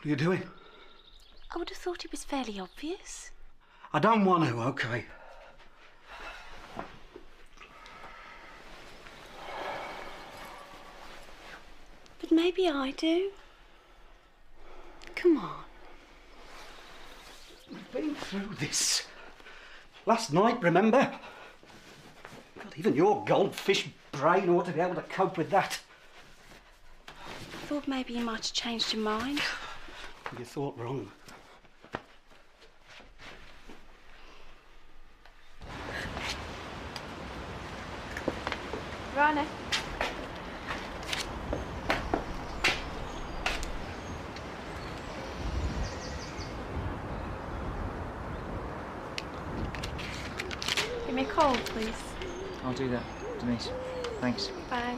What are you doing? I would have thought it was fairly obvious. I don't want to, OK. But maybe I do. Come on. We've been through this. Last night, remember? God, even your goldfish brain ought to be able to cope with that. I thought maybe you might have changed your mind. You thought wrong. Rana. Give me a call, please. I'll do that, Denise. Thanks. Bye.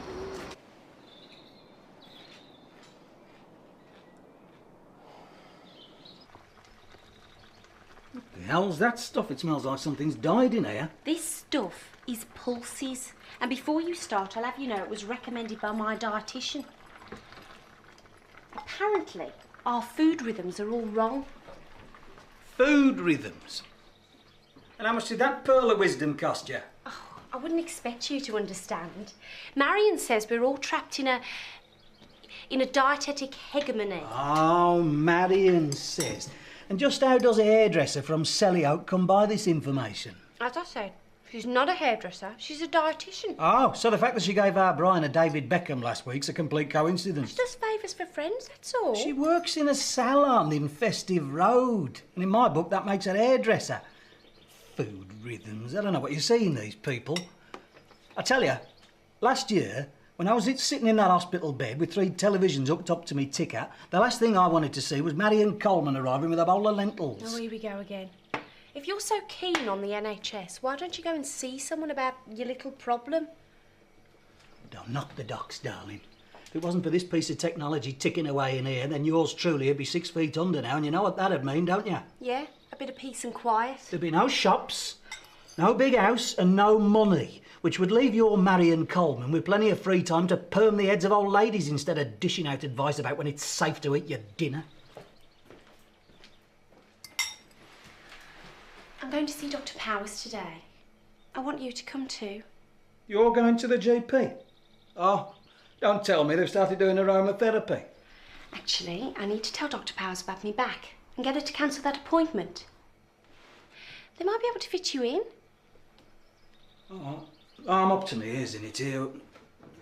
What the hell's that stuff? It smells like something's died in here. This stuff is pulses. And before you start, I'll have you know it was recommended by my dietitian. Apparently, our food rhythms are all wrong. Food rhythms? And how much did that pearl of wisdom cost you? Oh, I wouldn't expect you to understand. Marion says we're all trapped in a dietetic hegemony. Oh, Marion says. And just how does a hairdresser from Selly Oak come by this information? As I said, she's not a hairdresser, she's a dietitian. Oh, so the fact that she gave our Brian a David Beckham last week's a complete coincidence. She does favours for friends, that's all. She works in a salon in Festive Road. And in my book, that makes her a hairdresser. Food rhythms. I don't know what you see in these people. I tell you, last year, when I was sitting in that hospital bed with 3 televisions hooked up to me ticker, the last thing I wanted to see was Marion Coleman arriving with a bowl of lentils. Oh, here we go again. If you're so keen on the NHS, why don't you go and see someone about your little problem? Don't knock the docs, darling. If it wasn't for this piece of technology ticking away in here, then yours truly would be 6 feet under now, and you know what that'd mean, don't you? Yeah, a bit of peace and quiet. There'd be no shops, no big house, and no money, which would leave your Marion Coleman with plenty of free time to perm the heads of old ladies instead of dishing out advice about when it's safe to eat your dinner. I'm going to see Dr. Powers today. I want you to come too. You're going to the GP? Oh, don't tell me they've started doing aromatherapy. Actually, I need to tell Dr. Powers about me back and get her to cancel that appointment. They might be able to fit you in. Oh, I'm up to my ears in it here.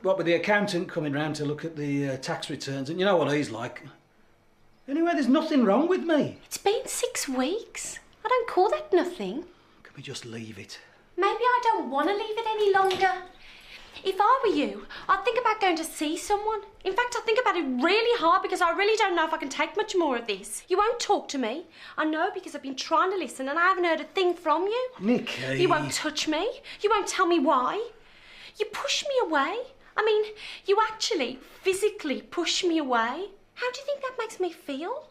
What with the accountant coming round to look at the tax returns, and you know what he's like. Anyway, there's nothing wrong with me. It's been 6 weeks. I don't call that nothing. Can we just leave it? Maybe I don't want to leave it any longer. If I were you, I'd think about going to see someone. In fact, I'd think about it really hard because I really don't know if I can take much more of this. You won't talk to me. I know because I've been trying to listen and I haven't heard a thing from you. Nikki. You won't touch me. You won't tell me why. You push me away. I mean, you actually physically push me away. How do you think that makes me feel?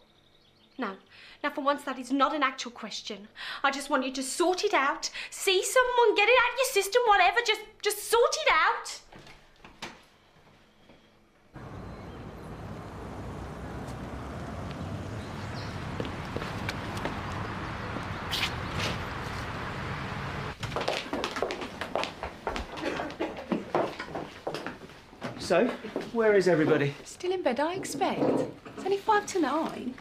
No. Now, for once, that is not an actual question. I just want you to sort it out. See someone, get it out of your system, whatever. Just sort it out. So, where is everybody? Still in bed, I expect. It's only 5 to 9.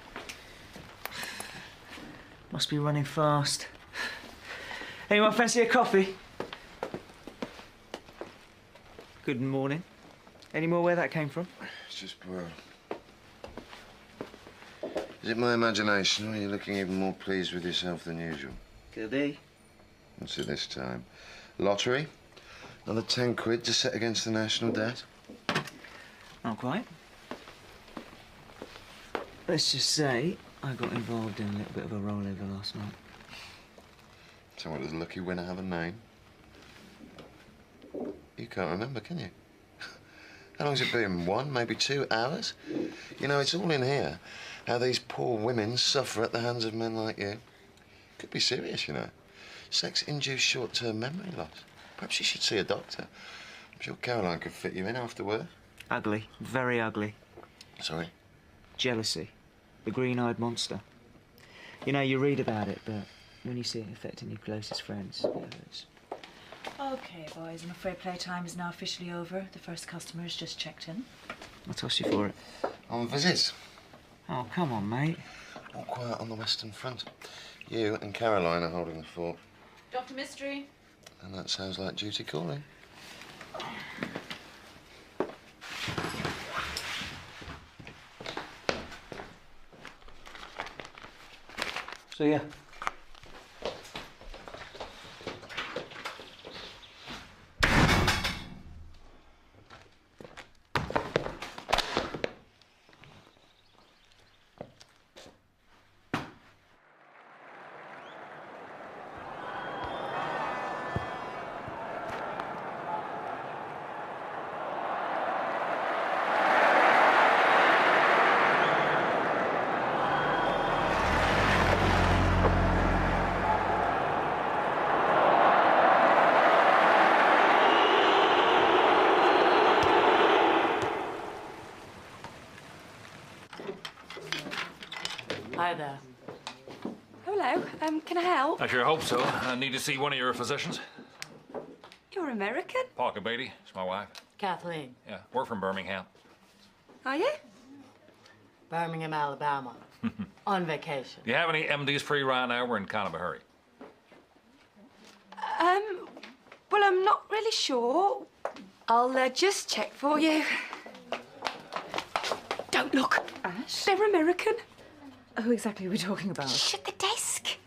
Must be running fast. Anyone fancy a coffee? Good morning. Any more where that came from? It's just well. Is it my imagination, or are you looking even more pleased with yourself than usual? Could be. What's it this time? Lottery? Another 10 quid to set against the national debt? Not quite. Let's just say I got involved in a little bit of a rollover last night. So what does a lucky winner have a name? You can't remember, can you? How long's it been? 1, maybe 2 hours? You know, it's all in here. How these poor women suffer at the hands of men like you. Could be serious, you know. Sex-induced short-term memory loss. Perhaps you should see a doctor. I'm sure Caroline could fit you in afterward. Ugly. Very ugly. Sorry? Jealousy. The green-eyed monster. You know, you read about it, but when you see it affecting your closest friends, it hurts. OK, boys, I'm afraid playtime is now officially over. The first customer has just checked in. I'll toss you for it. On visits. Oh, come on, mate. All quiet on the Western Front. You and Caroline are holding the fort. Dr. Mystery. And that sounds like duty calling. See ya. Hi there. Hello, can I help? I sure hope so. I need to see one of your physicians. You're American, Parker Beatty, it's my wife. Kathleen. Yeah, we're from Birmingham. are you? Birmingham, Alabama. On vacation. Do you have any MDs free right now? We're in kind of a hurry. Well, I'm not really sure. I'll just check for you. Don't look. Ash? They're American. Who exactly are we talking about? Shut the desk.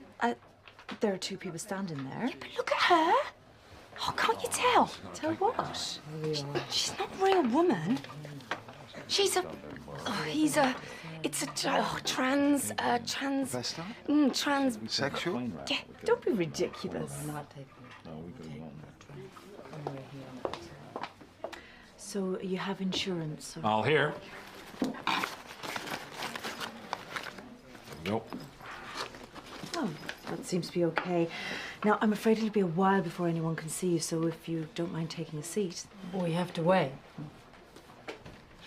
There are two people standing there. But look at her. Oh, can't you tell? Tell what? She's not a real woman. She's a... Oh, he's a... It's a trans... trans... Sexual? Yeah. Don't be ridiculous. So you have insurance? Or... All here. Nope. Oh, that seems to be okay. Now, I'm afraid it'll be a while before anyone can see you, so if you don't mind taking a seat. We have to wait.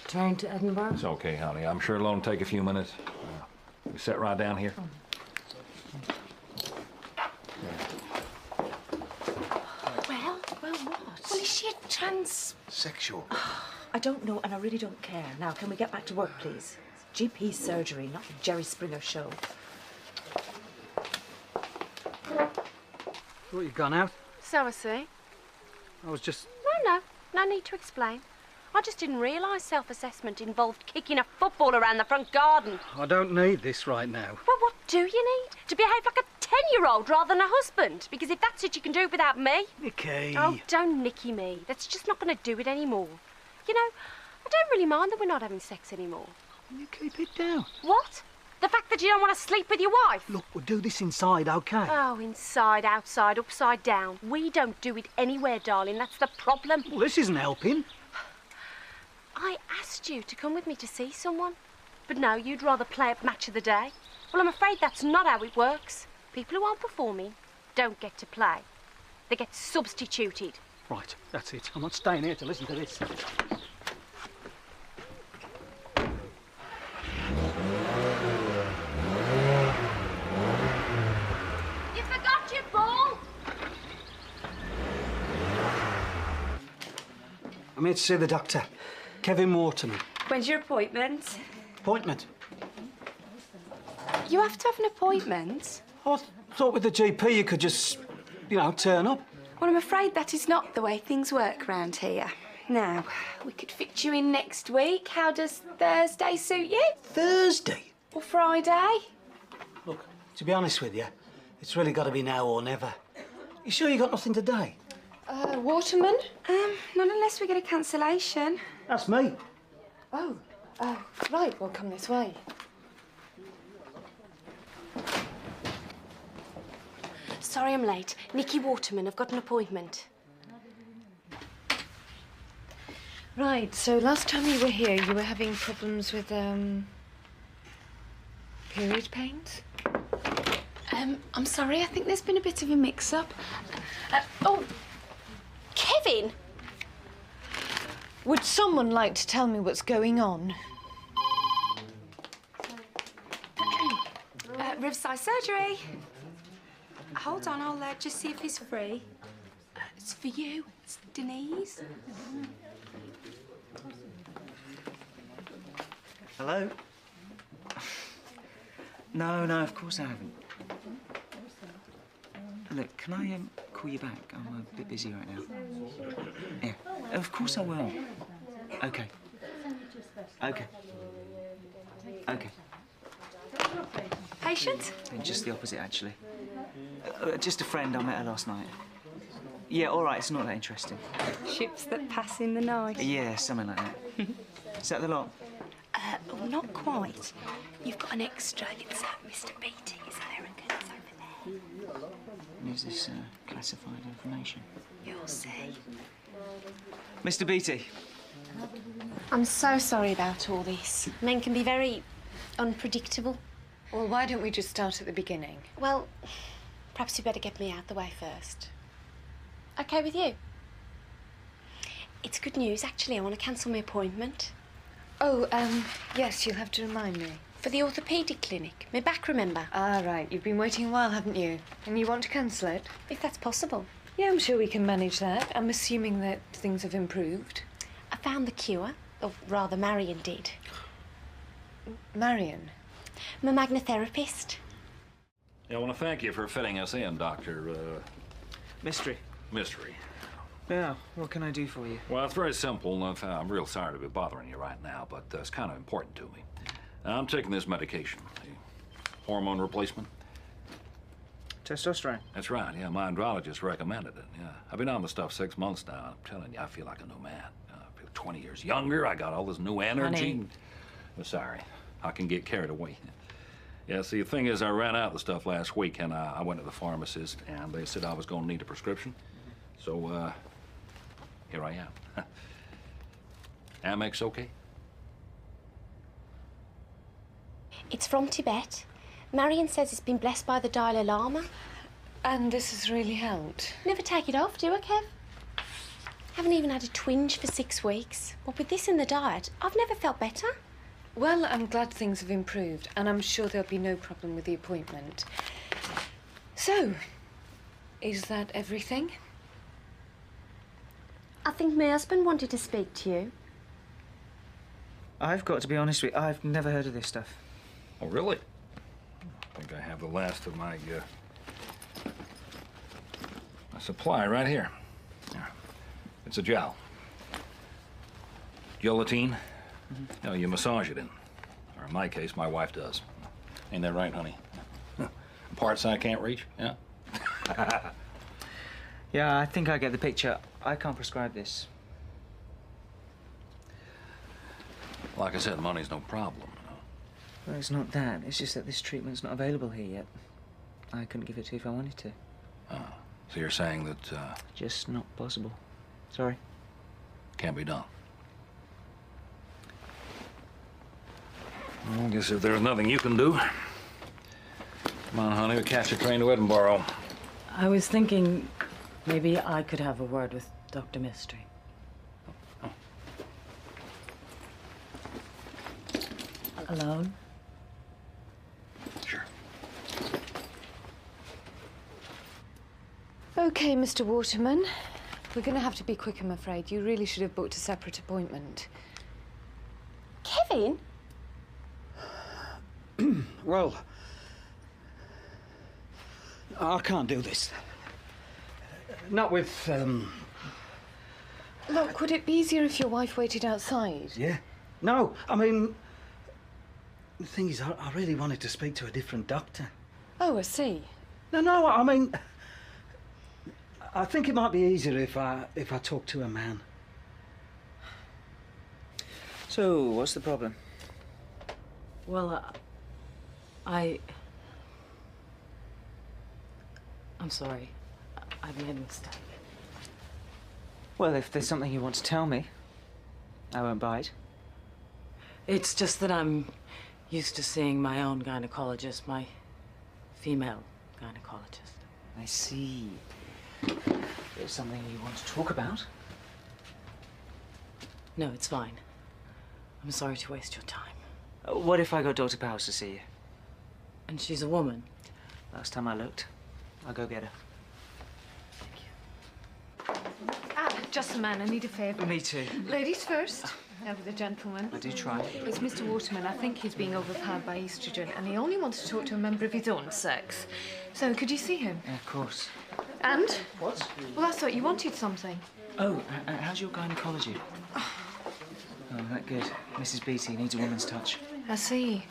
Train to Edinburgh? It's okay, honey. I'm sure it'll only take a few minutes. We sit right down here. Well, what? well, is she a trans... Sexual. I don't know, and I really don't care. Now, can we get back to work, please? GP surgery, not the Jerry Springer show. Thought you'd gone out. So I see. I was just... No need to explain. I just didn't realise self-assessment involved kicking a football around the front garden. I don't need this right now. Well, what do you need? To behave like a 10-year-old rather than a husband? Because if that's it, you can do it without me. Nicky. Oh, don't nicky me. That's just not going to do it anymore. You know, I don't really mind that we're not having sex anymore. You keep it down. What? The fact that you don't want to sleep with your wife? Look, we'll do this inside, OK? Oh, inside, outside, upside down. We don't do it anywhere, darling. That's the problem. Well, this isn't helping. I asked you to come with me to see someone. But no, you'd rather play at Match of the Day. Well, I'm afraid that's not how it works. People who aren't performing don't get to play. They get substituted. Right, that's it. I'm not staying here to listen to this. You forgot your ball? I'm here to see the doctor. Kevin Waterman. When's your appointment? Appointment? You have to have an appointment? I thought with the GP you could just, turn up. Well, I'm afraid that is not the way things work round here. Now, we could fit you in next week. How does Thursday suit you? Thursday? Or Friday? Look, to be honest with you, it's really got to be now or never. You sure you got nothing today? Waterman? Not unless we get a cancellation. That's me. Oh, right, we'll come this way. Sorry I'm late. Nicky Waterman, I've got an appointment. Right, so last time you were here, you were having problems with, period pains? I'm sorry, I think there's been a bit of a mix-up. Kevin! Would someone like to tell me what's going on? Riverside Surgery. Hold on, I'll just see if he's free. It's for you. It's Denise. Hello? No, of course I haven't. Look, can I call you back? I'm a bit busy right now. Yeah, of course I will. Okay. Patient? Just the opposite, actually. Just a friend. I met her last night. Yeah, all right, it's not that interesting. Ships that pass in the night. Yeah, something like that. Is that the lot? Oh, not quite. You've got an extra. It's Mr. Beatty's Americans over there. And is this classified information? You'll see. Mr. Beatty. I'm so sorry about all this. Men can be very unpredictable. Well, why don't we just start at the beginning? Well, perhaps you better get me out the way first. Okay with you? It's good news, actually. I want to cancel my appointment. Oh, yes, you'll have to remind me. For the orthopaedic clinic. My back, remember? Ah, right. You've been waiting a while, haven't you? And you want to cancel it? If that's possible. Yeah, I'm sure we can manage that. I'm assuming that things have improved. I found the cure. Or rather, Marion did. Marion? My magnetherapist. Yeah, I want to thank you for fitting us in, Dr. Mystery. Mystery. Yeah, what can I do for you? Well, it's very simple. I'm real sorry to be bothering you right now, but it's kind of important to me. I'm taking this medication, the hormone replacement. Testosterone? That's right, yeah. My andrologist recommended it, yeah. I've been on the stuff 6 months now, and I'm telling you, I feel like a new man. I feel 20 years younger. I got all this new energy. Honey. I'm sorry. I can get carried away. Yeah, see, the thing is, I ran out of the stuff last week, and I went to the pharmacist, and they said I was going to need a prescription. So, here I am. Amex okay? It's from Tibet. Marion says it's been blessed by the Dalai Lama. And this has really helped. Never take it off, do I, Kev? Haven't even had a twinge for 6 weeks. But with this in the diet, I've never felt better. Well, I'm glad things have improved, and I'm sure there'll be no problem with the appointment. So, is that everything? I think my husband wanted to speak to you. I've got to be honest with you, I've never heard of this stuff. Oh, really? I think I have the last of my supply right here. Yeah. It's a gel. Gelatine. You know, you massage it in. Or in my case, my wife does. Ain't that right, honey? Parts I can't reach, yeah? Yeah, I think I get the picture. I can't prescribe this. Like I said, money's no problem, you know. Well, it's not that. It's just that this treatment's not available here yet. I couldn't give it to you if I wanted to. Oh, so you're saying that, Just not possible. Sorry. can't be done? Well, I guess if there's nothing you can do, come on, honey, we'll catch a train to Edinburgh. I was thinking maybe I could have a word with Dr. Mystery. Alone? Sure. Okay, Mr. Waterman. We're going to have to be quick, I'm afraid. You really should have booked a separate appointment. Kevin? Well, I can't do this. Not with, Look, would it be easier if your wife waited outside? Yeah. No, I mean, the thing is, I really wanted to speak to a different doctor. Oh, I see. No, I mean, I think it might be easier if I talk to a man. So, what's the problem? Well, I'm sorry. I've made a mistake. Well, if there's something you want to tell me, I won't bite. It's just that I'm used to seeing my own gynecologist, my female gynecologist. I see. There's something you want to talk about? No, it's fine. I'm sorry to waste your time. What if I got Dr. Powers to see you? And she's a woman? Last time I looked. I'll go get her. Just a man, I need a favour. Me too. Ladies first. Over the gentleman. I do try. It's Mr. Waterman. I think he's being overpowered by estrogen, and he only wants to talk to a member of his own sex. So, could you see him? Yeah, of course. And? What? Well, I thought you wanted something. Oh, how's your gynecology? Oh, that good. Mrs. Beattie needs a woman's touch. I see.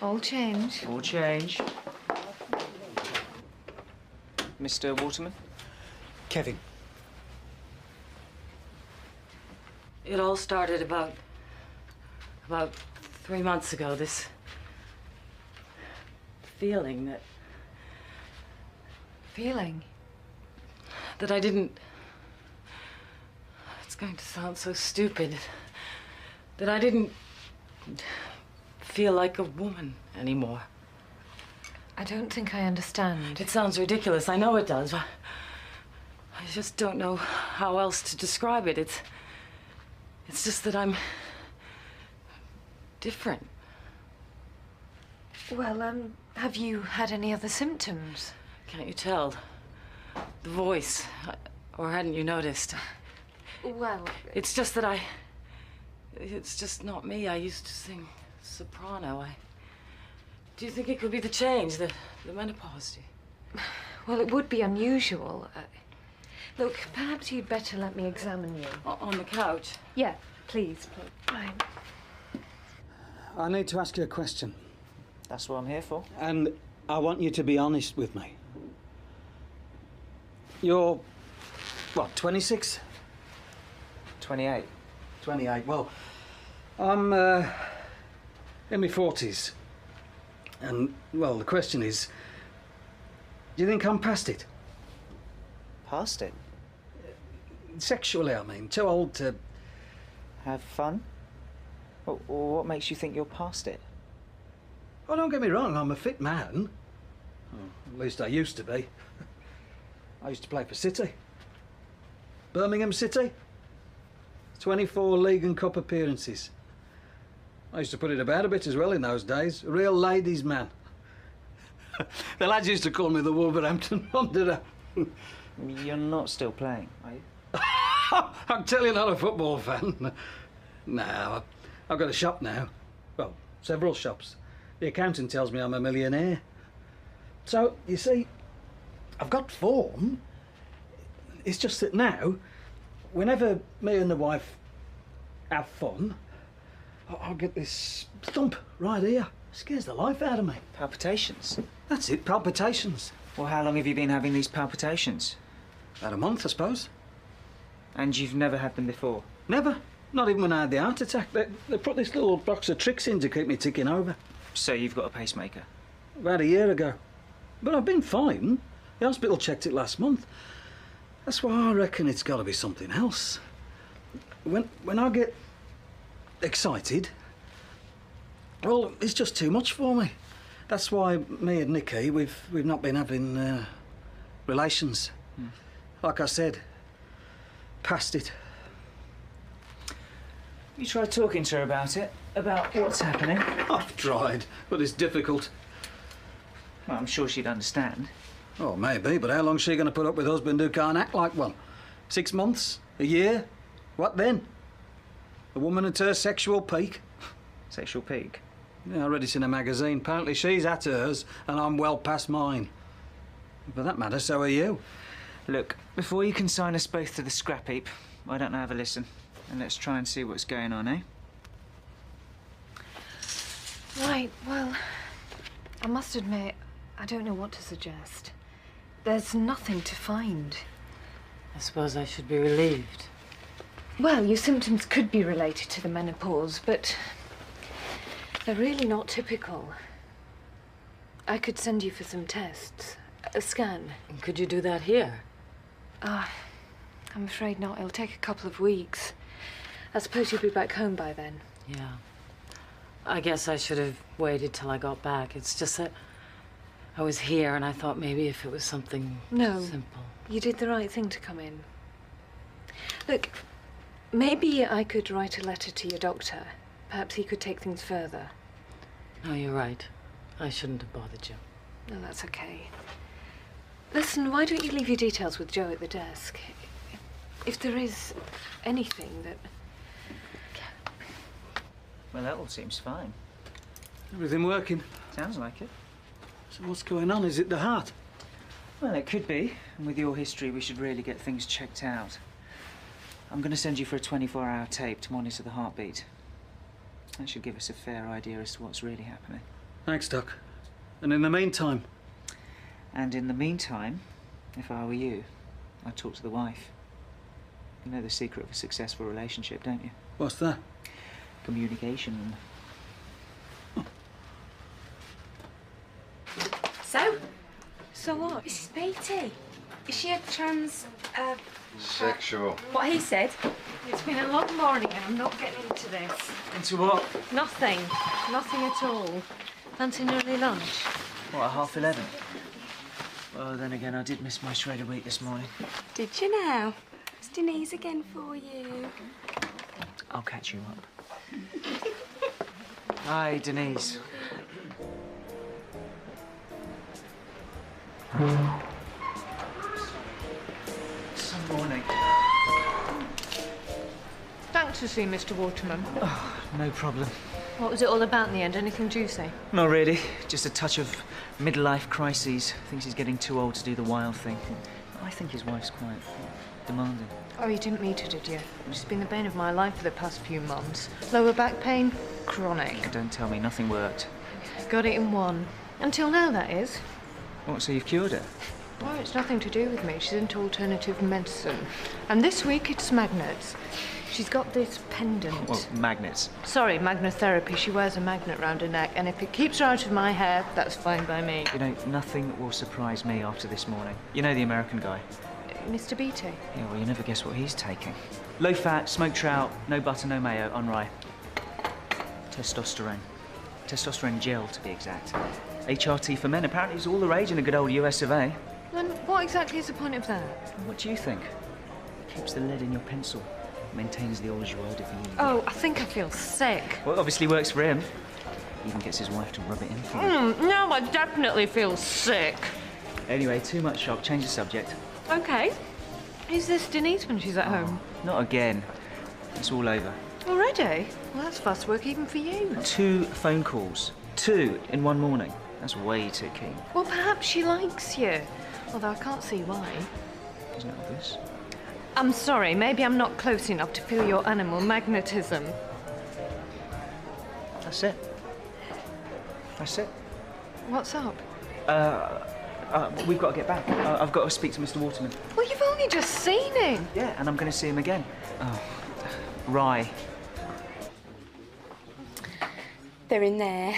All change. All change. Mr. Waterman? Kevin. It all started about 3 months ago, this feeling that I didn't... It's going to sound so stupid. That I didn't feel like a woman anymore. I don't think I understand. It sounds ridiculous, I know it does, but I just don't know how else to describe it. It's just that I'm different. Well, have you had any other symptoms? Can't you tell? The voice. Or hadn't you noticed? Well... It's just that it's just not me. I used to sing soprano. Do you think it could be the change, the menopause? Well, it would be unusual. Look, perhaps you'd better let me examine you. On the couch? Yeah, please. Right. I need to ask you a question. That's what I'm here for. And I want you to be honest with me. You're, what, 26? 28. 28. Well, I'm in my 40s. And, well, the question is, do you think I'm past it? Past it? Sexually, I mean. Too old to... Have fun? Or what makes you think you're past it? Oh, don't get me wrong, I'm a fit man. Well, at least I used to be. I used to play for City. Birmingham City. 24 league and cup appearances. I used to put it about a bit as well in those days. A real ladies' man. The lads used to call me the Wolverhampton Wanderer. You're not still playing, are you? I'm telling you, not a football fan. No, I've got a shop now. Well, several shops. The accountant tells me I'm a millionaire. So, you see, I've got form. It's just that now, whenever me and the wife have fun, I'll get this thump right here. Scares the life out of me. Palpitations? That's it, palpitations. Well, how long have you been having these palpitations? About a month, I suppose. And you've never had them before? Never. Not even when I had the heart attack. They put this little box of tricks in to keep me ticking over. So you've got a pacemaker? About a year ago. But I've been fine. The hospital checked it last month. That's why I reckon it's got to be something else. When I get excited, well, it's just too much for me. That's why me and Nikki, we've not been having relations. Like I said, past it. You tried talking to her about it? About what's happening? I've tried, but it's difficult. Well, I'm sure she'd understand. Oh, maybe, but how long's she going to put up with a husband who can't act like one? 6 months? A year? What then? A woman at her sexual peak? Sexual peak? Yeah, I read it in a magazine. Apparently she's at hers and I'm well past mine. For that matter, so are you. Look, before you consign us both to the scrap heap, why don't I have a listen? And let's try and see what's going on, eh? Right, well, I must admit, I don't know what to suggest. There's nothing to find. I suppose I should be relieved. Well, your symptoms could be related to the menopause, but they're really not typical. I could send you for some tests. A scan. Could you do that here? I'm afraid not. It'll take a couple of weeks. I suppose you'll be back home by then. Yeah. I guess I should have waited till I got back. It's just that I was here and I thought maybe if it was something simple. You did the right thing to come in. Look, maybe I could write a letter to your doctor. Perhaps he could take things further. No, you're right. I shouldn't have bothered you. No, that's okay. Listen, why don't you leave your details with Joe at the desk? If there is anything that... Well, that all seems fine. Everything working? Sounds like it. So what's going on? Is it the heart? Well, it could be. And with your history, we should really get things checked out. I'm going to send you for a 24-hour tape to monitor the heartbeat. That should give us a fair idea as to what's really happening. Thanks, Doc. And in the meantime? And in the meantime, if I were you, I'd talk to the wife. You know the secret of a successful relationship, don't you? What's that? Communication. So what? Mrs. Beatty, is she a trans, Sexual. what he said? It's been a long morning and I'm not getting into this. Into what? Nothing. Nothing at all. Fancy an early lunch? What, at 11:30? Well, then again, I did miss my shredded wheat this morning. Did you now? It's Denise again for you. I'll catch you up. Hi, Denise. Some morning. Thanks to see Mr. Waterman. Oh, no problem. What was it all about in the end? Anything juicy? Not really. Just a touch of midlife crises. Thinks he's getting too old to do the wild thing. I think his wife's quite demanding. Oh, you didn't meet her, did you? She's been the bane of my life for the past few months. Lower back pain, chronic. Don't tell me nothing worked. Got it in one. Until now, that is. What, so you've cured her? Oh, it's nothing to do with me. She's into alternative medicine. And this week it's magnets. She's got this pendant. Well, magnets. Sorry, magnetherapy. She wears a magnet round her neck, and if it keeps her out of my hair, that's fine by me. You know, nothing will surprise me after this morning. You know the American guy? Mr. Beatty? Yeah, well, you never guess what he's taking. Low fat, smoked trout, no butter, no mayo, on rye. Testosterone. Testosterone gel, to be exact. HRT for men. Apparently it's all the rage in the good old US of A. Then what exactly is the point of that? What do you think? Keeps the lead in your pencil. Maintains the old joie de vivre. Oh, I think I feel sick. Well, it obviously works for him. Even gets his wife to rub it in for him. Now I definitely feel sick. Anyway, too much shock. Change the subject. Okay. Is this Denise when she's at home? Not again. It's all over. Already? Well, that's fast work even for you. 2 phone calls. 2 in one morning. That's way too keen. Well, perhaps she likes you. Although I can't see why. Isn't it obvious? I'm sorry, maybe I'm not close enough to feel your animal magnetism. That's it. That's it. What's up? We've got to get back. I've got to speak to Mr. Waterman. Well, you've only just seen him. Yeah, and I'm going to see him again. Oh, Rye. They're in there.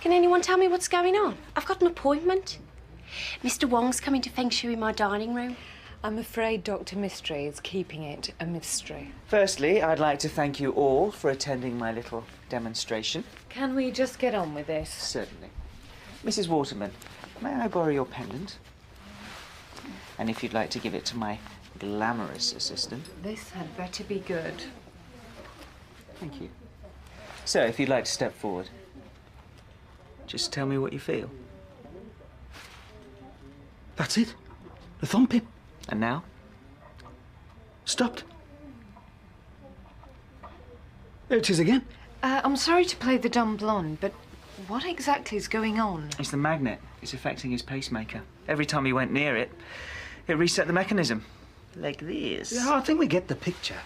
Can anyone tell me what's going on? I've got an appointment. Mr. Wong's coming to feng shui my dining room. I'm afraid Dr. Mystery is keeping it a mystery. Firstly, I'd like to thank you all for attending my little demonstration. Can we just get on with this? Certainly. Mrs. Waterman, may I borrow your pendant? And if you'd like to give it to my glamorous assistant. This had better be good. Thank you. So, if you'd like to step forward, just tell me what you feel. That's it. The thumping. And now? Stopped. There it is again. I'm sorry to play the dumb blonde, but what exactly is going on? It's the magnet. It's affecting his pacemaker. Every time he went near it, it reset the mechanism. Like this. Yeah, I think we get the picture.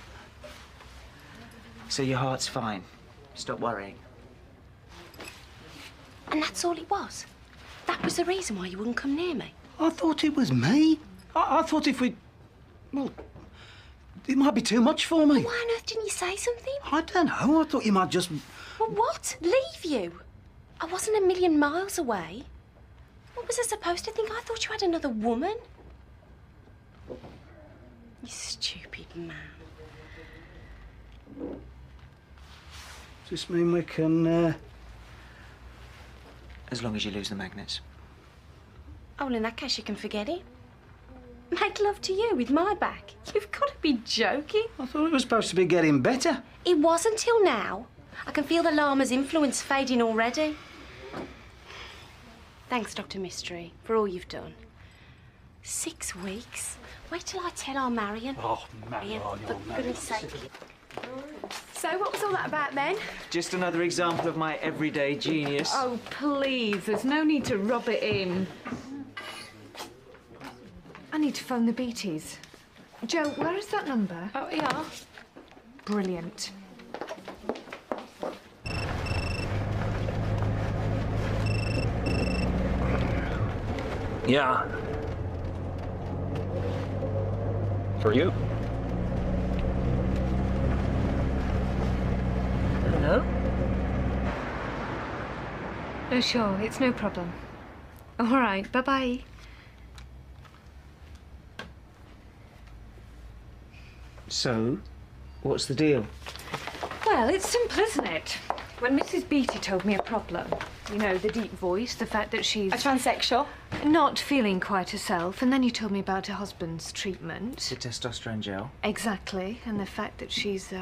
So your heart's fine. Stop worrying. And that's all it was. That was the reason why you wouldn't come near me. I thought it was me. I thought if we... Well, it might be too much for me. Why on earth didn't you say something? I don't know. I thought you might just... Well, what? Leave you? I wasn't a million miles away. What was I supposed to think? I thought you had another woman. You stupid man. Does this mean we can... As long as you lose the magnets. Oh, well, in that case, you can forget it. Make love to you with my back? You've got to be joking. I thought it was supposed to be getting better. It wasn't till now. I can feel the llama's influence fading already. Thanks, Dr. Mystery, for all you've done. 6 weeks? Wait till I tell our Marion. Oh, Marion, For goodness sake. So what was all that about then? Just another example of my everyday genius. Oh, please, there's no need to rub it in. I need to phone the Beatties. Joe, where is that number? Oh, yeah. Brilliant. Yeah. For you. Hello? Oh, sure, it's no problem. All right, bye-bye. So, what's the deal? Well, it's simple, isn't it? When Mrs. Beattie told me a problem, you know, the deep voice, the fact that she's A transsexual? not feeling quite herself, and then you told me about her husband's treatment. The testosterone gel. Exactly, and the fact that she's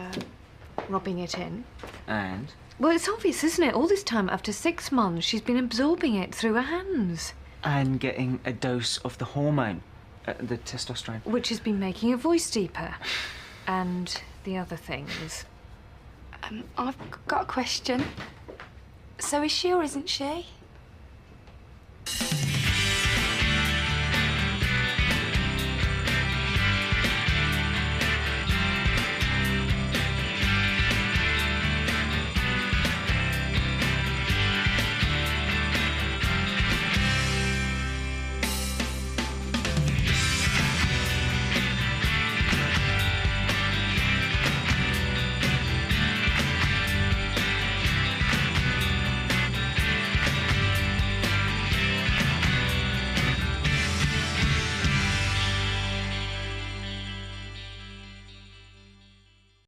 rubbing it in. And? Well, it's obvious, isn't it? All this time, after 6 months, she's been absorbing it through her hands. And getting a dose of the hormone, the testosterone. Which has been making her voice deeper. And the other things. I've got a question. So is she or isn't she?